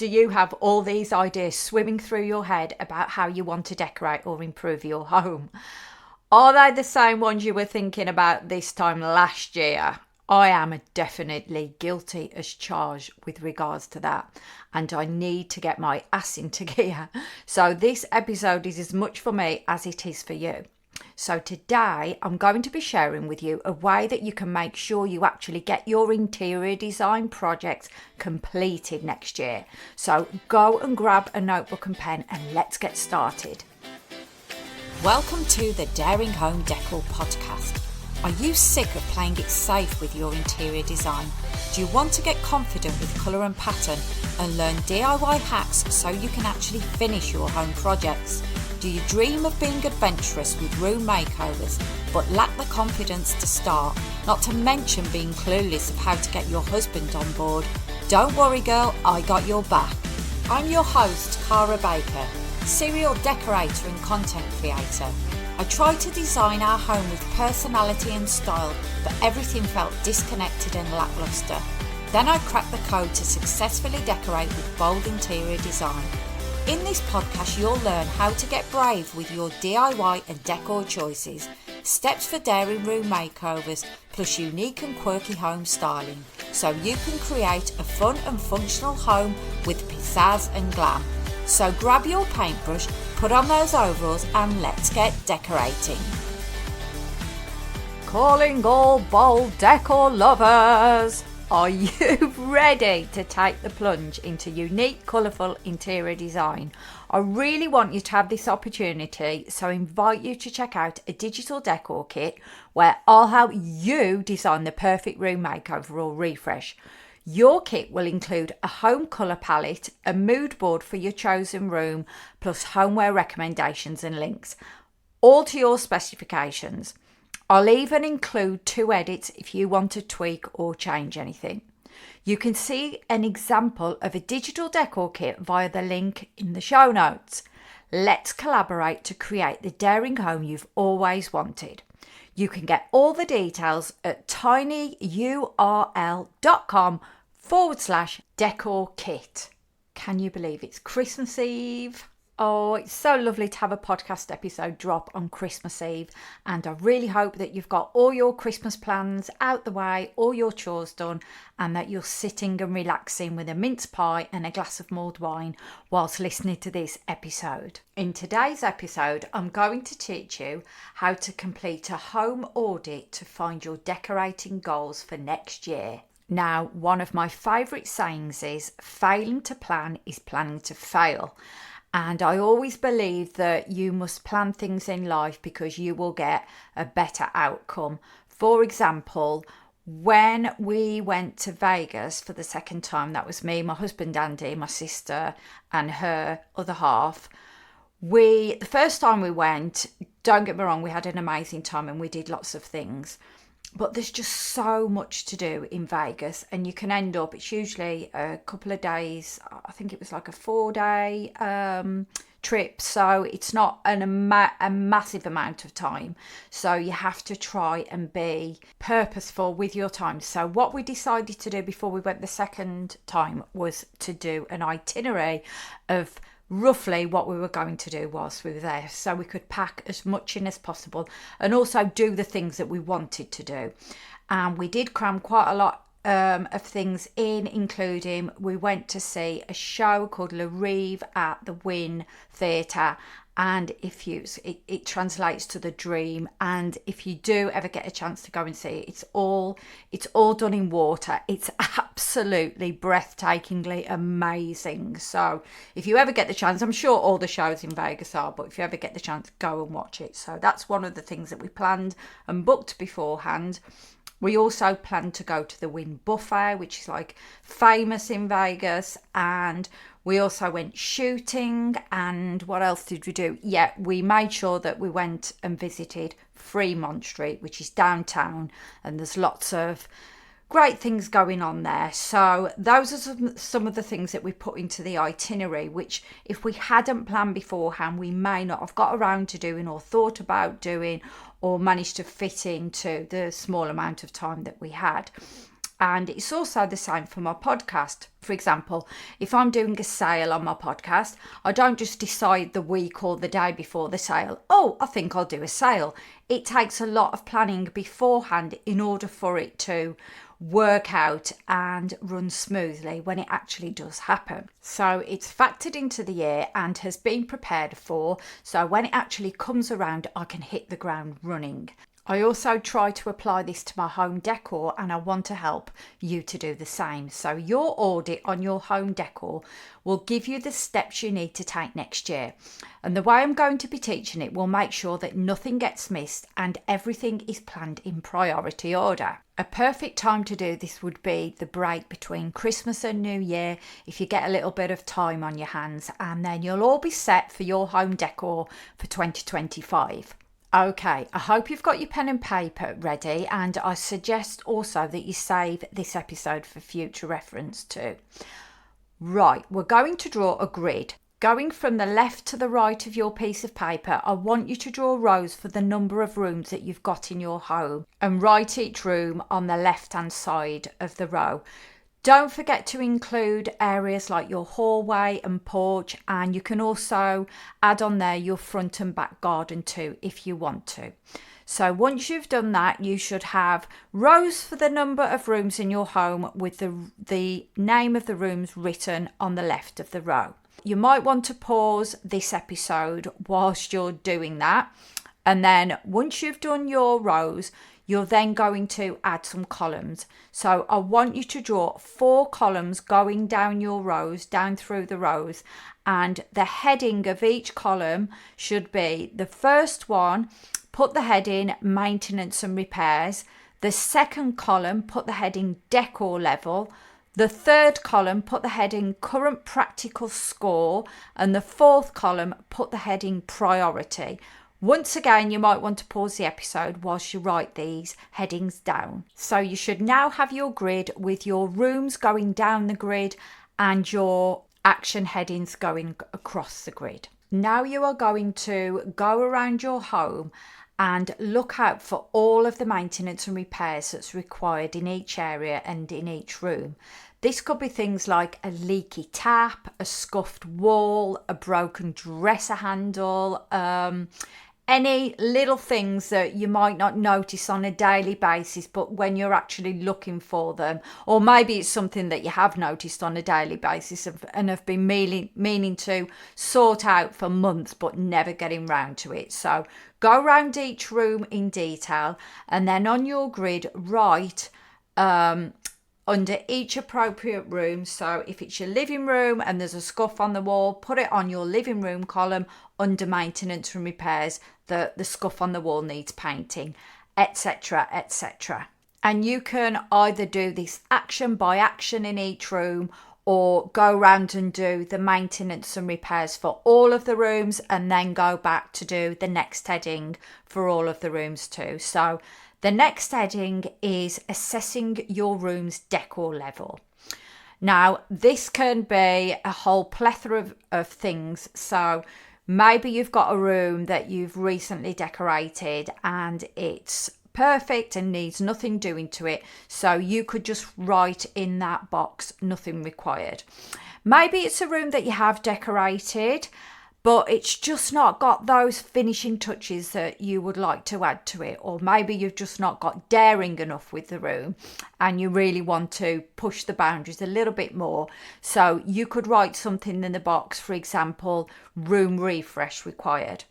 Do you have all these ideas swimming through your head about how you want to decorate or improve your home? Are they the same ones you were thinking about this time last year? I am definitely guilty as charged with regards to that, and I need to get my ass into gear. So this episode is as much for me as it is for you. So today I'm going to be sharing with you a way that you can make sure you actually get your interior design projects completed next year. So go and grab a notebook and pen and let's get started. Welcome to the Daring Home Decor podcast. Are you sick of playing it safe with your interior design? Do you want to get confident with colour and pattern and learn DIY hacks so you can actually finish your home projects? Do you dream of being adventurous with room makeovers but lack the confidence to start, not to mention being clueless of how to get your husband on board? Don't worry girl, I got your back. I'm your host, Cara Baker, serial decorator and content creator. I tried to design our home with personality and style, but everything felt disconnected and lackluster. Then I cracked the code to successfully decorate with bold interior design. In this podcast, you'll learn how to get brave with your DIY and decor choices, steps for daring room makeovers, plus unique and quirky home styling, so you can create a fun and functional home with pizzazz and glam. So grab your paintbrush, put on those overalls and let's get decorating. Calling all bold decor lovers! Are you ready to take the plunge into unique, colourful interior design? I really want you to have this opportunity, so I invite you to check out a digital decor kit where I'll help you design the perfect room makeover or refresh. Your kit will include a home colour palette, a mood board for your chosen room, plus homeware recommendations and links, all to your specifications. I'll even include 2 edits if you want to tweak or change anything. You can see an example of a digital decor kit via the link in the show notes. Let's collaborate to create the daring home you've always wanted. You can get all the details at tinyurl.com/decor kit. Can you believe it's Christmas Eve? Oh, it's so lovely to have a podcast episode drop on Christmas Eve, and I really hope that you've got all your Christmas plans out the way, all your chores done, and that you're sitting and relaxing with a mince pie and a glass of mulled wine whilst listening to this episode. In today's episode, I'm going to teach you how to complete a home audit to find your decorating goals for next year. Now, one of my favourite sayings is, failing to plan is planning to fail. And I always believe that you must plan things in life because you will get a better outcome. For example, when we went to Vegas for the second time, that was me, my husband Andy, my sister and her other half. The first time we went, don't get me wrong, we had an amazing time and we did lots of things. But there's just so much to do in Vegas, and you can end up, it's usually a couple of days, I think it was like a 4-day trip, so it's not a massive amount of time. So you have to try and be purposeful with your time. So what we decided to do before we went the second time was to do an itinerary of roughly what we were going to do whilst we were there, so we could pack as much in as possible and also do the things that we wanted to do. And we did cram quite a lot of things in, including we went to see a show called Le Rêve at the Wynn Theatre, and it translates to the dream. And if you do ever get a chance to go and see it, it's all done in water. It's absolutely breathtakingly amazing. So if you ever get the chance, I'm sure all the shows in Vegas are, but if you ever get the chance, go and watch it. So that's one of the things that we planned and booked beforehand. We also planned to go to the Wynn Buffet, which is like famous in Vegas, and we also went shooting. And what else did we do? Yeah, we made sure that we went and visited Fremont Street, which is downtown, and there's lots of great things going on there. So those are some of the things that we put into the itinerary, which if we hadn't planned beforehand, we may not have got around to doing or thought about doing or managed to fit into the small amount of time that we had. And it's also the same for my podcast. For example, if I'm doing a sale on my podcast, I don't just decide the week or the day before the sale, oh, I think I'll do a sale. It takes a lot of planning beforehand in order for it to work out and run smoothly when it actually does happen. So it's factored into the year and has been prepared for, so when it actually comes around, I can hit the ground running. I also try to apply this to my home decor, and I want to help you to do the same. So your audit on your home decor will give you the steps you need to take next year. And the way I'm going to be teaching it will make sure that nothing gets missed and everything is planned in priority order. A perfect time to do this would be the break between Christmas and New Year, if you get a little bit of time on your hands, and then you'll all be set for your home decor for 2025. Okay, I hope you've got your pen and paper ready, and I suggest also that you save this episode for future reference too. Right, we're going to draw a grid. Going from the left to the right of your piece of paper, I want you to draw rows for the number of rooms that you've got in your home and write each room on the left-hand side of the row. Don't forget to include areas like your hallway and porch, and you can also add on there your front and back garden too if you want to. So once you've done that, you should have rows for the number of rooms in your home with the name of the rooms written on the left of the row. You might want to pause this episode whilst you're doing that, and then once you've done your rows, you're then going to add some columns. So I want you to draw 4 columns going down your rows, down through the rows, and the heading of each column should be the first one, put the heading maintenance and repairs. The second column, put the heading decor level. The third column, put the heading current practical score. And the fourth column, put the heading priority. Once again, you might want to pause the episode whilst you write these headings down. So you should now have your grid with your rooms going down the grid and your action headings going across the grid. Now you are going to go around your home and look out for all of the maintenance and repairs that's required in each area and in each room. This could be things like a leaky tap, a scuffed wall, a broken dresser handle, any little things that you might not notice on a daily basis, but when you're actually looking for them, or maybe it's something that you have noticed on a daily basis and have been meaning to sort out for months, but never getting round to it. So go around each room in detail, and then on your grid, write under each appropriate room. So if it's your living room and there's a scuff on the wall, put it on your living room column under maintenance and repairs, the scuff on the wall needs painting, etc, etc. And you can either do this action by action in each room, or go around and do the maintenance and repairs for all of the rooms and then go back to do the next heading for all of the rooms too. So the next heading is assessing your room's decor level. Now, this can be a whole plethora of things. So maybe you've got a room that you've recently decorated and it's perfect and needs nothing doing to it. So you could just write in that box, nothing required. Maybe it's a room that you have decorated, but it's just not got those finishing touches that you would like to add to it. Or maybe you've just not got daring enough with the room and you really want to push the boundaries a little bit more. So you could write something in the box, for example, room refresh required.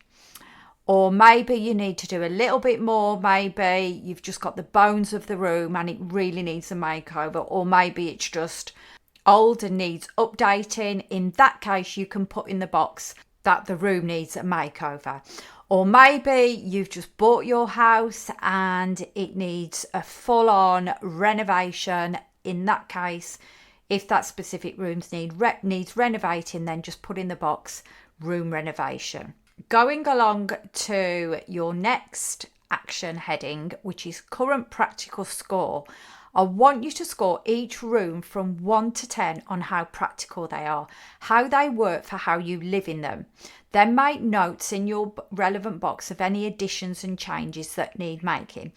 Or maybe you need to do a little bit more. Maybe you've just got the bones of the room and it really needs a makeover. Or maybe it's just old and needs updating. In that case, you can put in the box that the room needs a makeover. Or maybe you've just bought your house and it needs a full-on renovation. In that case, if that specific room needs renovating, then just put in the box room renovation. Going along to your next action heading, which is current practical score, I want you to score each room from 1 to 10 on how practical they are, how they work for how you live in them. Then make notes in your relevant box of any additions and changes that need making.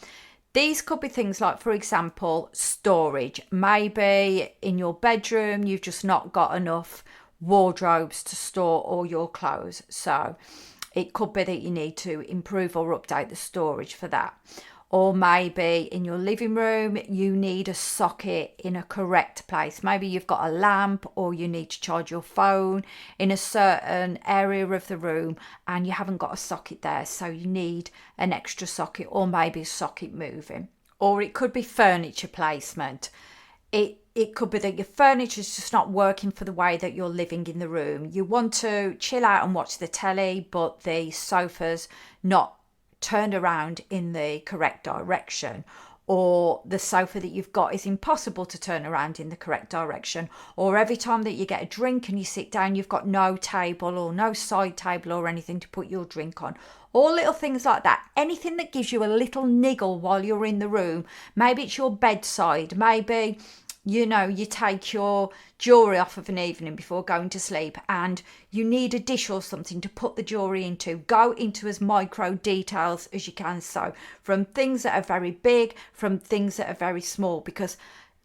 These could be things like, for example, storage. Maybe in your bedroom, you've just not got enough wardrobes to store all your clothes. So it could be that you need to improve or update the storage for that. Or maybe in your living room, you need a socket in a correct place. Maybe you've got a lamp, or you need to charge your phone in a certain area of the room and you haven't got a socket there. So you need an extra socket, or maybe a socket moving. Or it could be furniture placement. It could be that your furniture is just not working for the way that you're living in the room. You want to chill out and watch the telly, but the sofa's not turned around in the correct direction, or the sofa that you've got is impossible to turn around in the correct direction, or every time that you get a drink and you sit down, you've got no table or no side table or anything to put your drink on. All little things like that. Anything that gives you a little niggle while you're in the room. Maybe it's your bedside. Maybe you take your jewellery off of an evening before going to sleep and you need a dish or something to put the jewellery into. Go into as micro details as you can. So from things that are very big, from things that are very small, because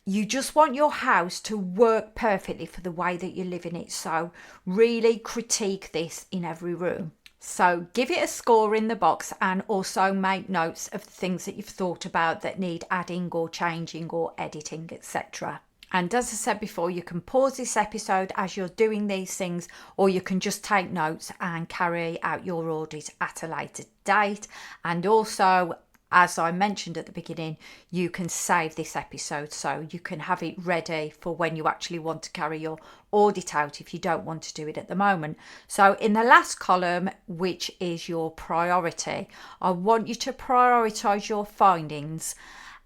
you just want your house to work perfectly for the way that you live in it. So really critique this in every room. So give it a score in the box, and also make notes of the things that you've thought about that need adding or changing or editing, etc. And as I said before, you can pause this episode as you're doing these things, or you can just take notes and carry out your audit at a later date. And also, as I mentioned at the beginning, you can save this episode so you can have it ready for when you actually want to carry your audit out if you don't want to do it at the moment. So in the last column, which is your priority, I want you to prioritise your findings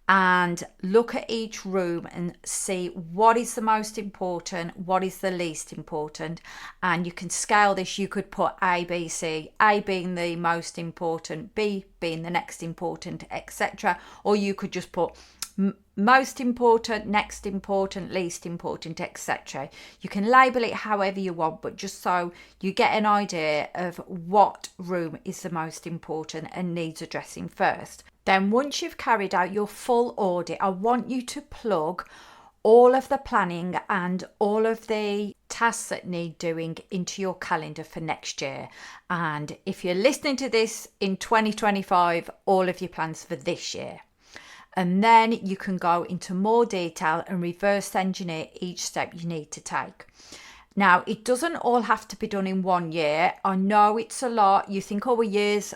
and look at each room and see what is the most important, what is the least important, and you can scale this. You could put A, B, C, A being the most important, B being the next important, etc. Or you could just put most important, next important, least important, etc. You can label it however you want, but just so you get an idea of what room is the most important and needs addressing first. Then once you've carried out your full audit, I want you to plug all of the planning and all of the tasks that need doing into your calendar for next year. And if you're listening to this in 2025, all of your plans for this year. And then you can go into more detail and reverse engineer each step you need to take. Now, it doesn't all have to be done in 1 year. I know it's a lot. You think, a year's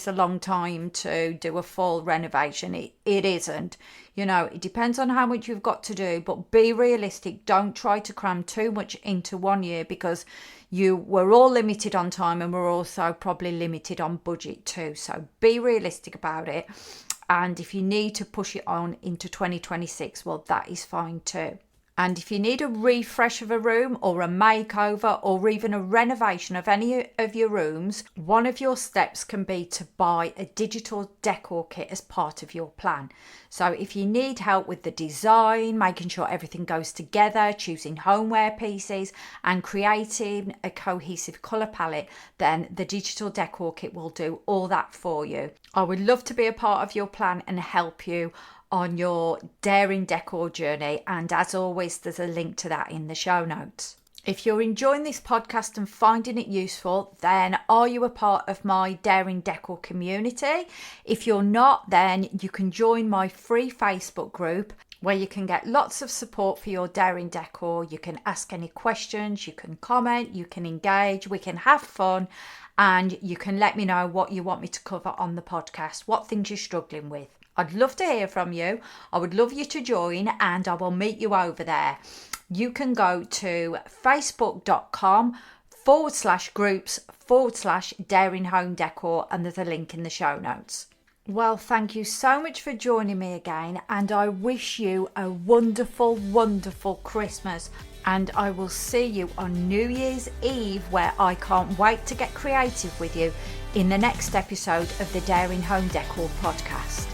a long time to do a full renovation. It isn't. It depends on how much you've got to do, but be realistic. Don't try to cram too much into 1 year, because we're all limited on time, and we're also probably limited on budget too. So be realistic about it. And if you need to push it on into 2026, well, that is fine too. And if you need a refresh of a room, or a makeover, or even a renovation of any of your rooms, one of your steps can be to buy a digital decor kit as part of your plan. So if you need help with the design, making sure everything goes together, choosing homeware pieces, and creating a cohesive colour palette, then the digital decor kit will do all that for you. I would love to be a part of your plan and help you on your daring decor journey, and as always, there's a link to that in the show notes. If you're enjoying this podcast and finding it useful, then are you a part of my Daring Decor community? If you're not, then you can join my free Facebook group, where you can get lots of support for your Daring Decor. You can ask any questions, you can comment, you can engage, we can have fun, and you can let me know what you want me to cover on the podcast, what things you're struggling with. I'd love to hear from you. I would love you to join, and I will meet you over there. You can go to facebook.com/groups/Daring Home Decor, and there's a link in the show notes. Well, thank you so much for joining me again, and I wish you a wonderful, wonderful Christmas. And I will see you on New Year's Eve, where I can't wait to get creative with you in the next episode of the Daring Home Decor podcast.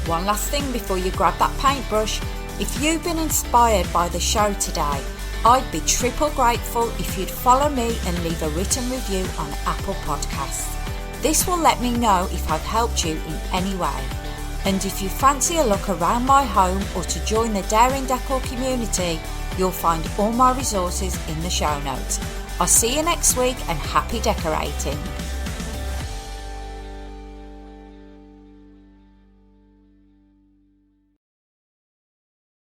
One last thing before you grab that paintbrush. If you've been inspired by the show today I'd be triple grateful if you'd follow me and leave a written review on Apple Podcasts. This will let me know if I've helped you in any way. And if you fancy a look around my home or to join the Daring Decor community, you'll find all my resources in the show notes. I'll see you next week and happy decorating.